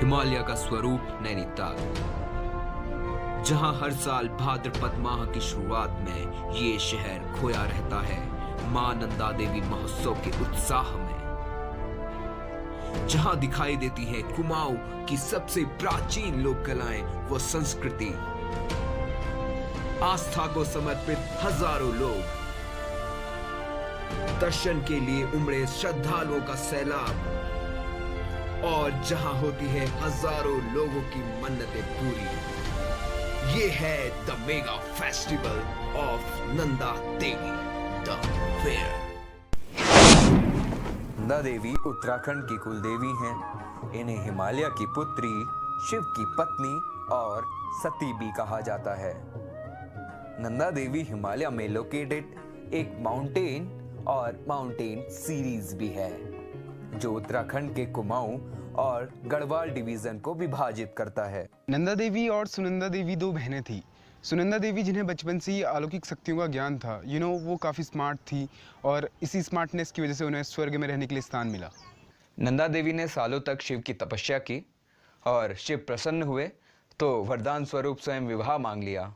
हिमालय का स्वरूप नैनीताल, जहां हर साल भाद्रपद माह की शुरुआत में ये शहर खोया रहता है मां नंदा देवी महोत्सव के उत्साह में, जहां दिखाई देती है कुमाऊं की सबसे प्राचीन लोक कलाएं व संस्कृति। आस्था को समर्पित हजारों लोग, दर्शन के लिए उमड़े श्रद्धालुओं का सैलाब, और जहां होती है हजारों लोगों की मन्नतें पूरी। ये है the mega festival of Nanda Devi, the fair. Nanda Devi Uttarakhand की कुलदेवी हैं। इन्हें हिमालय की पुत्री, शिव की पत्नी और सती भी कहा जाता है। नंदा देवी हिमालय में लोकेटेड एक माउंटेन और माउंटेन सीरीज भी है, जो उत्तराखंड के कुमाऊं और गढ़वाल डिवीजन को विभाजित करता है। नंदा देवी और सुनंदा देवी दो बहनें थी। सुनंदा देवी जिन्हें बचपन से ही अलौकिक शक्तियों का ज्ञान था, वो काफ़ी स्मार्ट थी और इसी स्मार्टनेस की वजह से उन्हें स्वर्ग में रहने के लिए स्थान मिला। नंदा देवी ने सालों तक शिव की तपस्या की और शिव प्रसन्न हुए तो वरदान स्वरूप स्वयं विवाह मांग लिया।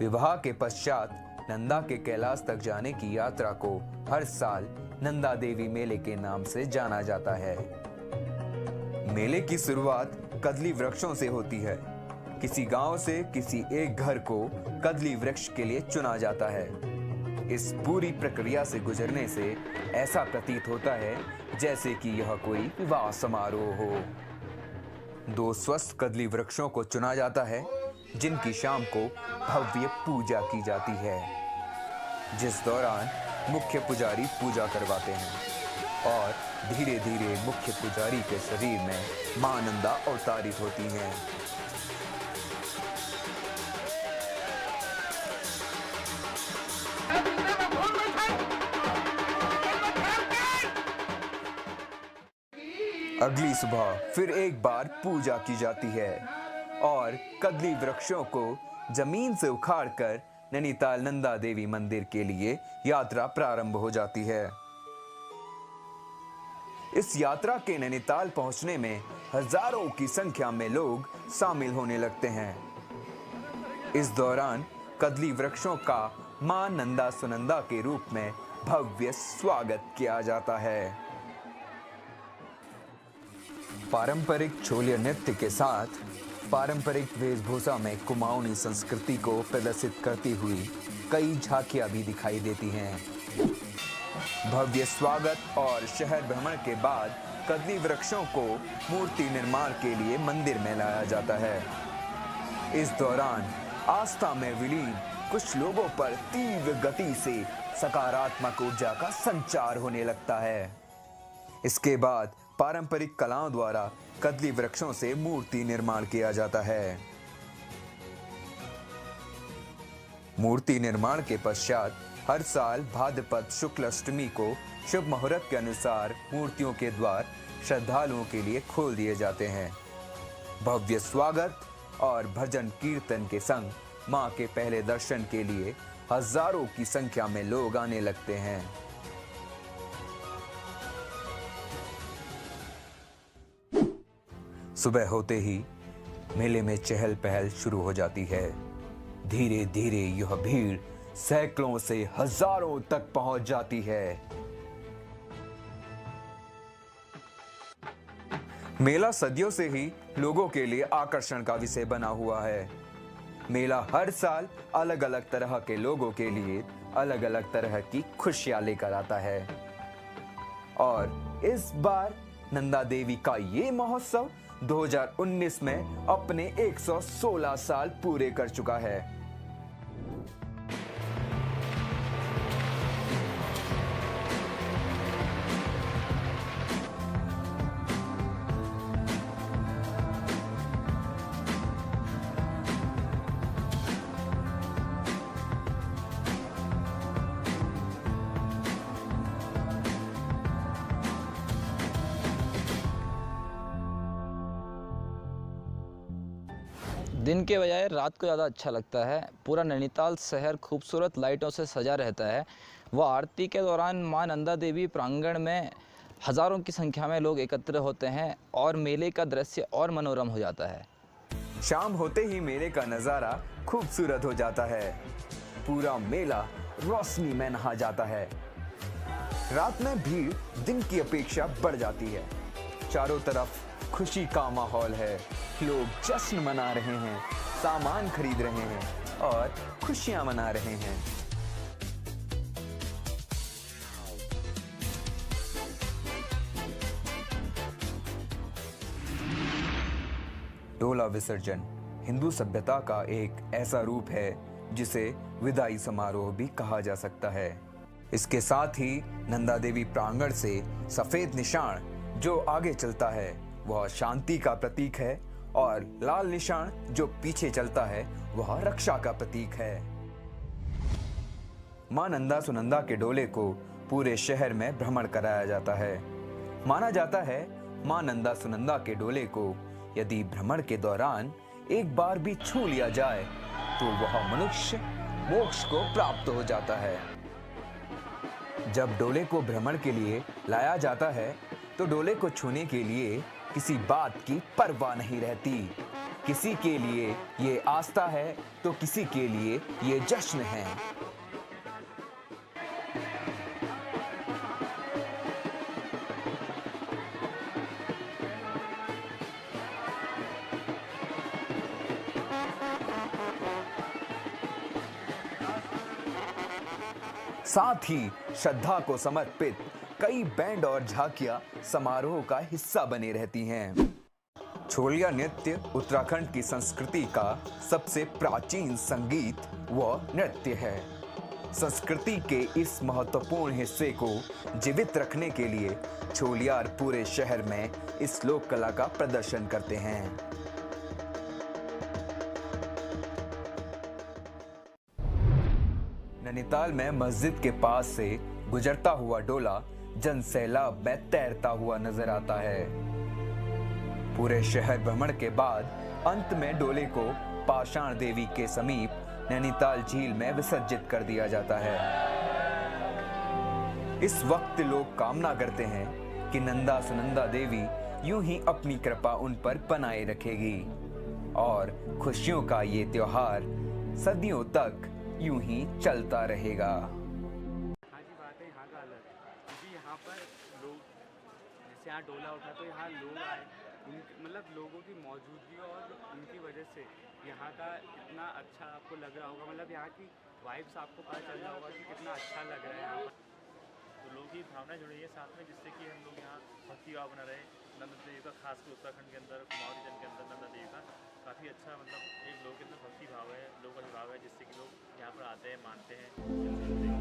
विवाह के पश्चात नंदा के कैलाश तक जाने की यात्रा को हर साल नंदा देवी मेले के नाम से जाना जाता है। मेले की शुरुआत कदली वृक्षों से होती है। किसी गांव से किसी एक घर को कदली वृक्ष के लिए चुना जाता है। इस पूरी प्रक्रिया से गुजरने से ऐसा प्रतीत होता है जैसे कि यह कोई विवाह समारोह हो। दो स्वस्थ कदली वृक्षों को चुना जाता है, जिनकी शाम को भव्य पूजा की जाती है, जिस दौरान मुख्य पुजारी पूजा करवाते हैं और धीरे धीरे मुख्य पुजारी के शरीर में मां नंदा अवतारित होती हैं। अगली सुबह फिर एक बार पूजा की जाती है और कदली वृक्षों को जमीन से उखाड़कर नैनीताल नंदा देवी मंदिर के लिए यात्रा प्रारंभ हो जाती है। इस यात्रा के नैनीताल पहुंचने में हजारों की संख्या में लोग शामिल होने लगते हैं। इस दौरान कदली वृक्षों का मां नंदा सुनंदा के रूप में भव्य स्वागत किया जाता है। पारंपरिक छोलिया नृत्य के साथ पारंपरिक वेशभूषा में कुमाऊनी संस्कृति को प्रदर्शित करती हुई कई झांकियां भी दिखाई देती हैं। भव्य स्वागत और शहर भ्रमण के बाद कदली वृक्षों को मूर्ति निर्माण के लिए मंदिर में लाया जाता है। इस दौरान आस्था में विलीन कुछ लोगों पर तीव्र गति से सकारात्मक ऊर्जा का संचार होने लगता है। इसके बाद पारंपरिक कलाओं द्वारा कदली वृक्षों से मूर्ति निर्माण किया जाता है। मूर्ति निर्माण के पश्चात हर साल भाद्रपद शुक्ल अष्टमी को शुभ मुहूर्त के अनुसार मूर्तियों के द्वार श्रद्धालुओं के लिए खोल दिए जाते हैं। भव्य स्वागत और भजन कीर्तन के संग मां के पहले दर्शन के लिए हजारों की संख्या में लोग आने लगते हैं। सुबह होते ही मेले में चहल पहल शुरू हो जाती है। धीरे धीरे यह भीड़ सैकड़ों से हजारों तक पहुंच जाती है। मेला सदियों से ही लोगों के लिए आकर्षण का विषय बना हुआ है। मेला हर साल अलग अलग तरह के लोगों के लिए अलग अलग तरह की खुशियां लेकर आता है और इस बार नंदा देवी का ये महोत्सव 2019 में अपने 116 साल पूरे कर चुका है। दिन के बजाय रात को ज़्यादा अच्छा लगता है। पूरा नैनीताल शहर खूबसूरत लाइटों से सजा रहता है। वह आरती के दौरान मां नंदा देवी प्रांगण में हज़ारों की संख्या में लोग एकत्र होते हैं और मेले का दृश्य और मनोरम हो जाता है। शाम होते ही मेले का नज़ारा खूबसूरत हो जाता है। पूरा मेला रोशनी में नहा जाता है। रात में भीड़ दिन की अपेक्षा बढ़ जाती है। चारों तरफ खुशी का माहौल है। लोग जश्न मना रहे हैं, सामान खरीद रहे हैं और खुशियां मना रहे हैं। डोला विसर्जन हिंदू सभ्यता का एक ऐसा रूप है जिसे विदाई समारोह भी कहा जा सकता है। इसके साथ ही नंदा देवी प्रांगण से सफेद निशान जो आगे चलता है वह शांति का प्रतीक है और लाल निशान जो पीछे चलता है वह रक्षा का प्रतीक है। मां नंदा सुनंदा के डोले को पूरे शहर में भ्रमण कराया जाता है। माना जाता है मां नंदा सुनंदा के डोले को यदि भ्रमण के दौरान एक बार भी छू लिया जाए तो वह मनुष्य मोक्ष को प्राप्त हो जाता है। जब डोले को भ्रमण के लिए लाया जाता है तो डोले को छूने के लिए किसी बात की परवाह नहीं रहती। किसी के लिए ये आस्था है तो किसी के लिए ये जश्न है। साथ ही श्रद्धा को समर्पित कई बैंड और झांकियां समारोह का हिस्सा बनी रहती हैं। छोलिया नृत्य उत्तराखंड की संस्कृति का सबसे प्राचीन संगीत व नृत्य है। संस्कृति के इस महत्वपूर्ण हिस्से को जीवित रखने के लिए छोलियार पूरे शहर में इस लोक कला का प्रदर्शन करते हैं। नैनीताल में मस्जिद के पास से गुजरता हुआ डोला जन सैलाब में तैरता हुआ नजर आता है। पूरे शहर भ्रमण के बाद अंत में डोले को पाषाण देवी के समीप नैनीताल झील में विसर्जित कर दिया जाता है। इस वक्त लोग कामना करते हैं कि नंदा सुनंदा देवी यूं ही अपनी कृपा उन पर बनाए रखेगी और खुशियों का ये त्योहार सदियों तक यूं ही चलता रहेगा। हाँ जी, बात है यहाँ का अलग क्योंकि यहाँ पर लोग जैसे यहाँ डोला उठा तो यहाँ लोग आए, मतलब लोगों की मौजूदगी और उनकी वजह से यहाँ का इतना अच्छा आपको लग रहा होगा, मतलब यहाँ की वाइब्स आपको पता चल रहा होगा कि कितना अच्छा लग रहा है यहाँ पर। तो लोगों की भावना जुड़ी है साथ में, जिससे कि हम लोग यहाँ भक्ति भाव बना रहे। नंदा देवी का खासकर उत्तराखंड के अंदर कुमाऊं रीजन के अंदर नंदा देवी का काफ़ी अच्छा, मतलब एक लोगों के अंदर भक्ति भाव है, लोगों का भाव है, जिससे कि लोग यहाँ पर आते हैं, मानते हैं।